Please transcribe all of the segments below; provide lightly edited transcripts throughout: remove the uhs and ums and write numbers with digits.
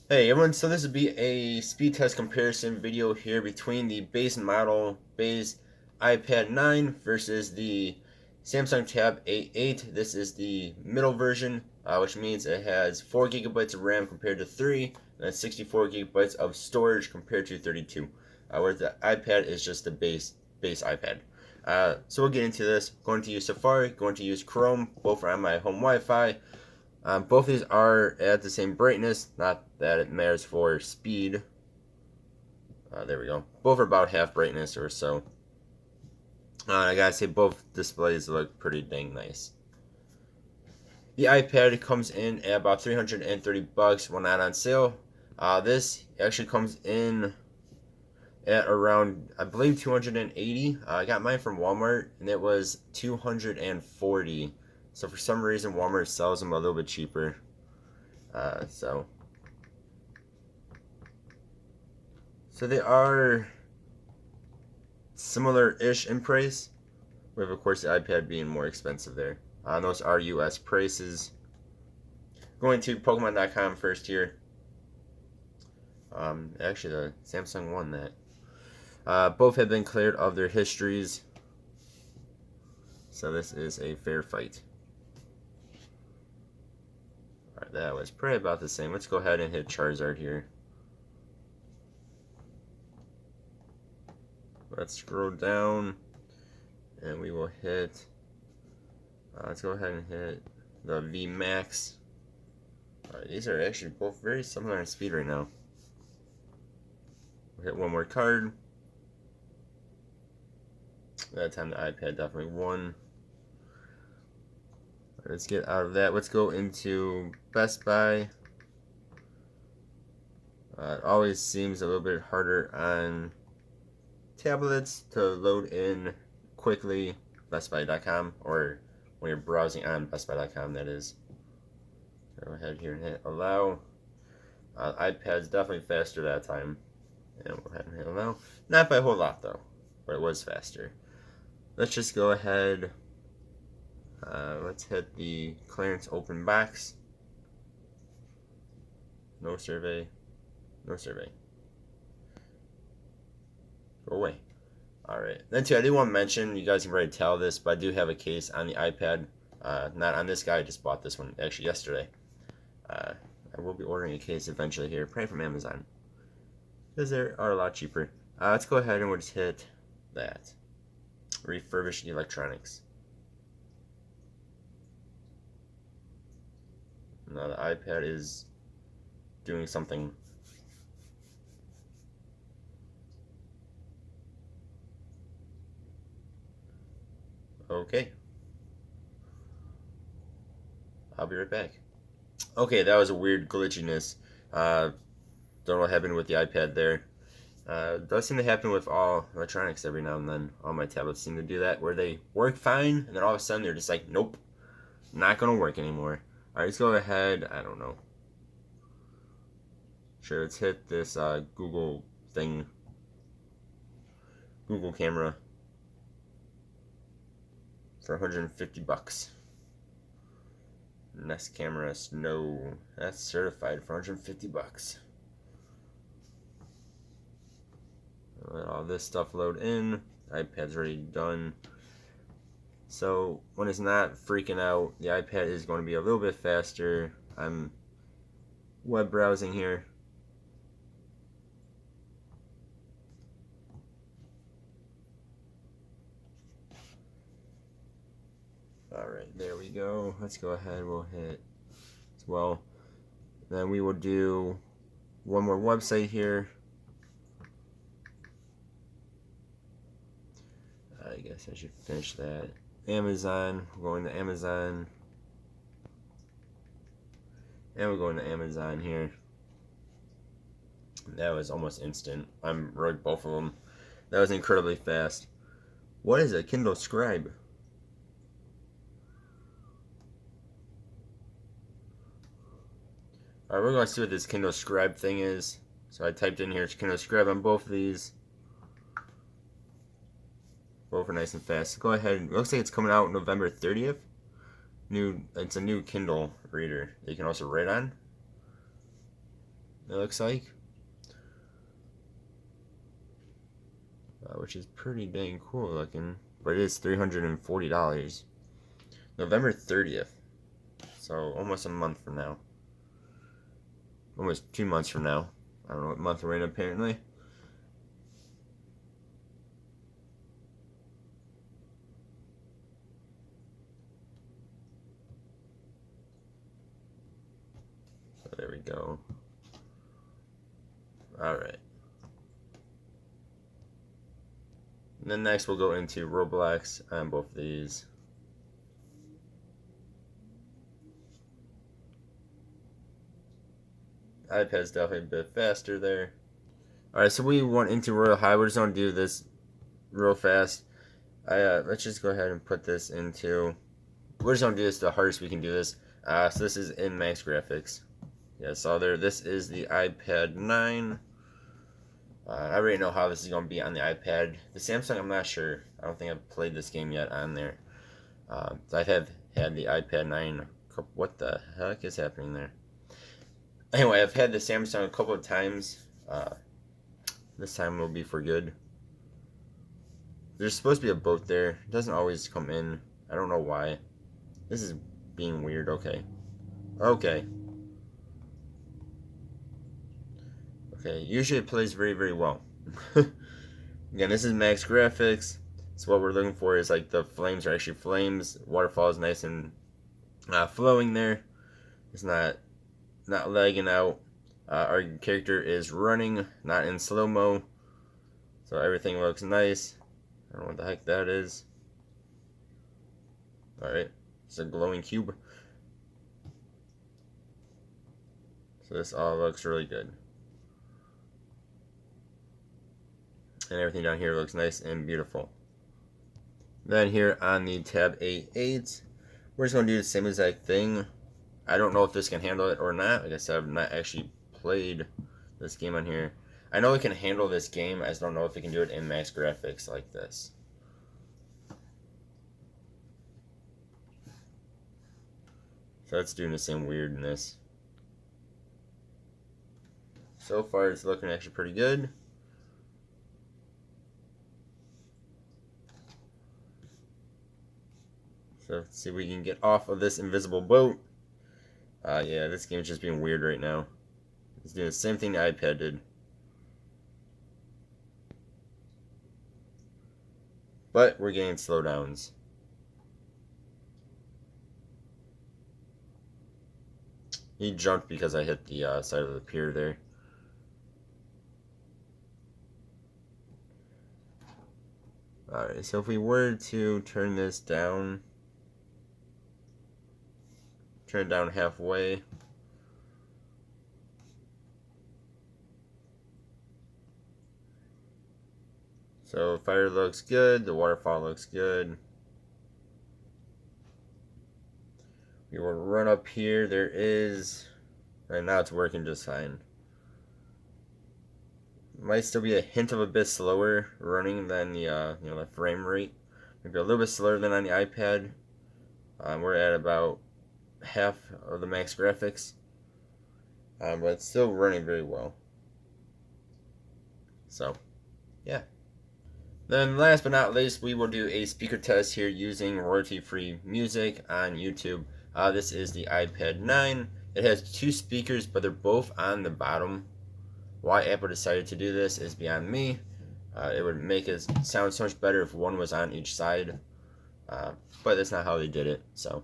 Hey everyone, so this would be a speed test comparison video here between the base model base iPad 9 versus the Samsung Tab A8. This is the middle version, which means it has 4 gigabytes of RAM compared to 3, and 64 gigabytes of storage compared to 32. Whereas the iPad is just the base iPad. So we'll get into this. Going to use Safari, going to use Chrome, both are on my home Wi-Fi. Both of these are at the same brightness, not that it matters for speed. There we go. Both are about half brightness or so. I gotta say, both displays look pretty dang nice. The iPad comes in at about 330 bucks when not on sale. This actually comes in at around, I believe, 280. I got mine from Walmart and it was 240. So for some reason, Walmart sells them a little bit cheaper. So they are similar-ish in price, with of course the iPad being more expensive there. Those are US prices. Going to Pokemon.com first here. Actually, the Samsung won that. Both have been cleared of their histories, so this is a fair fight. Alright, that was probably about the same. Let's go ahead and hit Charizard here. Let's scroll down, and we will hit. Let's go ahead and hit the V Max. Alright, these are actually both very similar in speed right now. We'll hit one more card. That time the iPad definitely won. Let's get out of that. Let's go into Best Buy. It always seems a little bit harder on tablets to load in quickly. BestBuy.com, or when you're browsing on BestBuy.com, that is. Go ahead here and hit allow. iPad's definitely faster that time. And we'll go ahead and hit allow. Not by a whole lot though, but it was faster. Let's just go ahead. Let's hit the clearance open box. No survey. No survey. Go away. Alright. Then too, I did want to mention, you guys can already tell this, but I do have a case on the iPad. Not on this guy, I just bought this one actually yesterday. I will be ordering a case eventually here, probably from Amazon, because they are a lot cheaper. Let's go ahead and we'll just hit that. Refurbished electronics. Now the iPad is doing something. Okay. I'll be right back. Okay, that was a weird glitchiness. Don't know what happened with the iPad there. Does seem to happen with all electronics every now and then. All my tablets seem to do that, where they work fine, and then all of a sudden they're just like, nope, not gonna work anymore. Alright, let's go ahead, I don't know. Sure, let's hit this Google thing. Google camera. For 150 bucks. Nest camera, no, that's certified for 150 bucks. Let all this stuff load in. iPad's already done. So when it's not freaking out, the iPad is going to be a little bit faster. I'm web browsing here. Alright, there we go. Let's go ahead, we'll hit as well. Then we will do one more website here. I guess I should finish that. Amazon, we're going to Amazon. And we're going to Amazon here. That was almost instant. I'm wrote both of them. That was incredibly fast. What is a Kindle Scribe? Alright, we're going to see what this Kindle Scribe thing is. So I typed in here Kindle Scribe on both of these. Both are nice and fast. Go ahead. It looks like it's coming out November 30th. It's a new Kindle reader that you can also write on. it looks like. Which is pretty dang cool looking. But it is $340. November 30th. So almost a month from now. Almost 2 months from now. I don't know what month we're in apparently. So there we go. Alright. And then next we'll go into Roblox on both of these. iPad's definitely a bit faster there. Alright, so we went into Royale High. We're just going to do this real fast. Let's just go ahead and put this into... We're just going to do this the hardest we can do this. So this is in Max Graphics. Yeah, so there. This is the iPad 9. I already know how this is going to be on the iPad. The Samsung, I'm not sure. I don't think I've played this game yet on there. So I have had the iPad 9. What the heck is happening there? Anyway, I've had the Samsung a couple of times. This time will be for good. There's supposed to be a boat there. It doesn't always come in. I don't know why. This is being weird. Okay. Okay. Okay, usually it plays very, very well. Again, this is Max Graphics. So what we're looking for is like the flames are actually flames. Waterfall is nice and flowing there. It's not lagging out. Our character is running, not in slow-mo. So everything looks nice. I don't know what the heck that is. Alright, it's a glowing cube. So this all looks really good. And everything down here looks nice and beautiful. Then here on the Tab A8, we're just going to do the same exact thing. I don't know if this can handle it or not. Like I said, I've not actually played this game on here. I know it can handle this game. I just don't know if it can do it in Max Graphics like this. So it's doing the same weirdness. So far it's looking actually pretty good. So let's see if we can get off of this invisible boat. Yeah, this game's just being weird right now. It's doing the same thing the iPad did. But we're getting slowdowns. He jumped because I hit the side of the pier there. Alright, so if we were to turn this down, turn it down halfway. So fire looks good, the waterfall looks good. We will run up here. There is, right now it's working just fine. Might still be a hint of a bit slower running than the the frame rate. Maybe a little bit slower than on the iPad. We're at about half of the Max Graphics, but it's still running very well. So, yeah. Then last but not least, we will do a speaker test here using royalty-free music on YouTube. This is the iPad 9. It has 2 speakers, but they're both on the bottom. Why Apple decided to do this is beyond me. It would make it sound so much better if one was on each side. But that's not how they did it. So,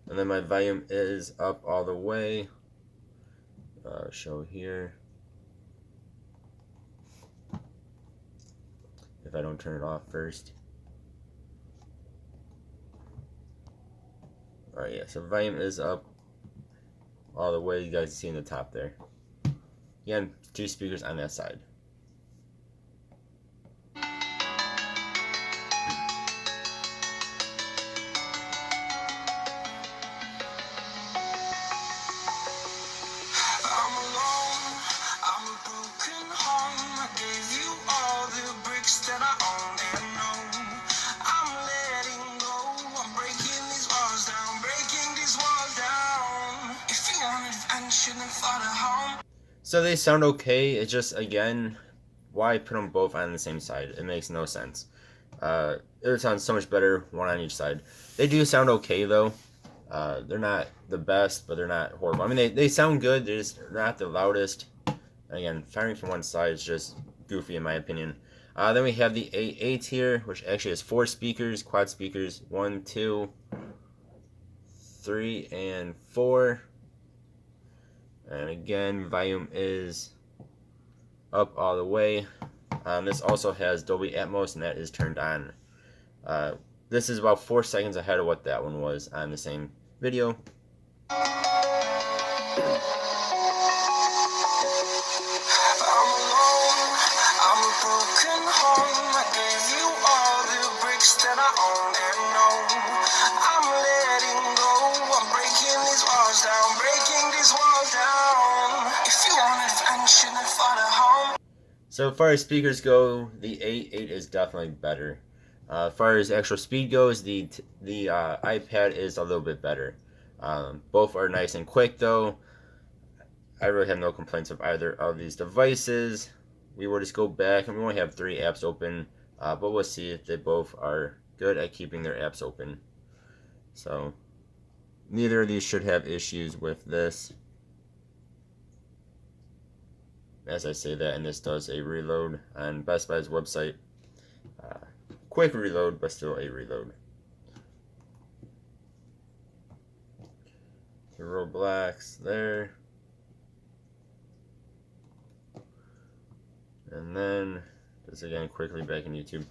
and then my volume is up all the way. Show here. If I don't turn it off first. Alright, yeah, so volume is up all the way. You guys see in the top there. Again, 2 speakers on that side. So they sound okay. It's just, again, why put them both on the same side? It makes no sense. It would sound so much better one on each side. They do sound okay though. They're not the best, but they're not horrible. I mean, they sound good. They're just not the loudest. Again, firing from one side is just goofy in my opinion. Then we have the A8 here, which actually has 4 speakers, quad speakers, 1, 2, 3, and 4. And again, volume is up all the way. This also has Dolby Atmos, and that is turned on. This is about 4 seconds ahead of what that one was on the same video. So as far as speakers go, the A8 is definitely better. As far as actual speed goes, the iPad is a little bit better. Both are nice and quick though. I really have no complaints of either of these devices. We will just go back, and we only have 3 apps open, but we'll see if they both are good at keeping their apps open. So neither of these should have issues with this. As I say that, and this does a reload on Best Buy's website. Quick reload, but still a reload. The Roblox there. And then, just again, quickly back in YouTube.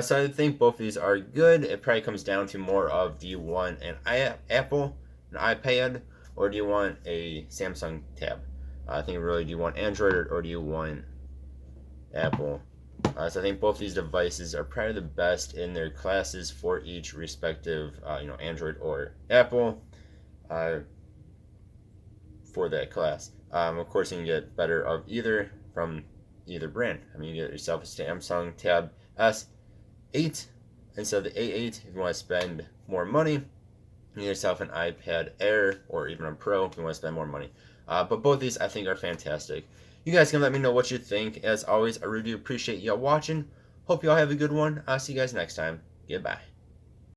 So I think both of these are good. It probably comes down to more of, do you want an Apple, an iPad, or do you want a Samsung tab? I think really, do you want Android or do you want Apple? So I think both these devices are probably the best in their classes for each respective, Android or Apple, for that class. Of course, you can get better of either from either brand. I mean, you get yourself a Samsung Tab S8 instead of the A8 if you want to spend more money. You get yourself an iPad Air or even a Pro if you want to spend more money. But both these I think are fantastic. You guys can let me know what you think. As always, I really do appreciate y'all watching. Hope y'all have a good one. I'll see you guys next time. Goodbye.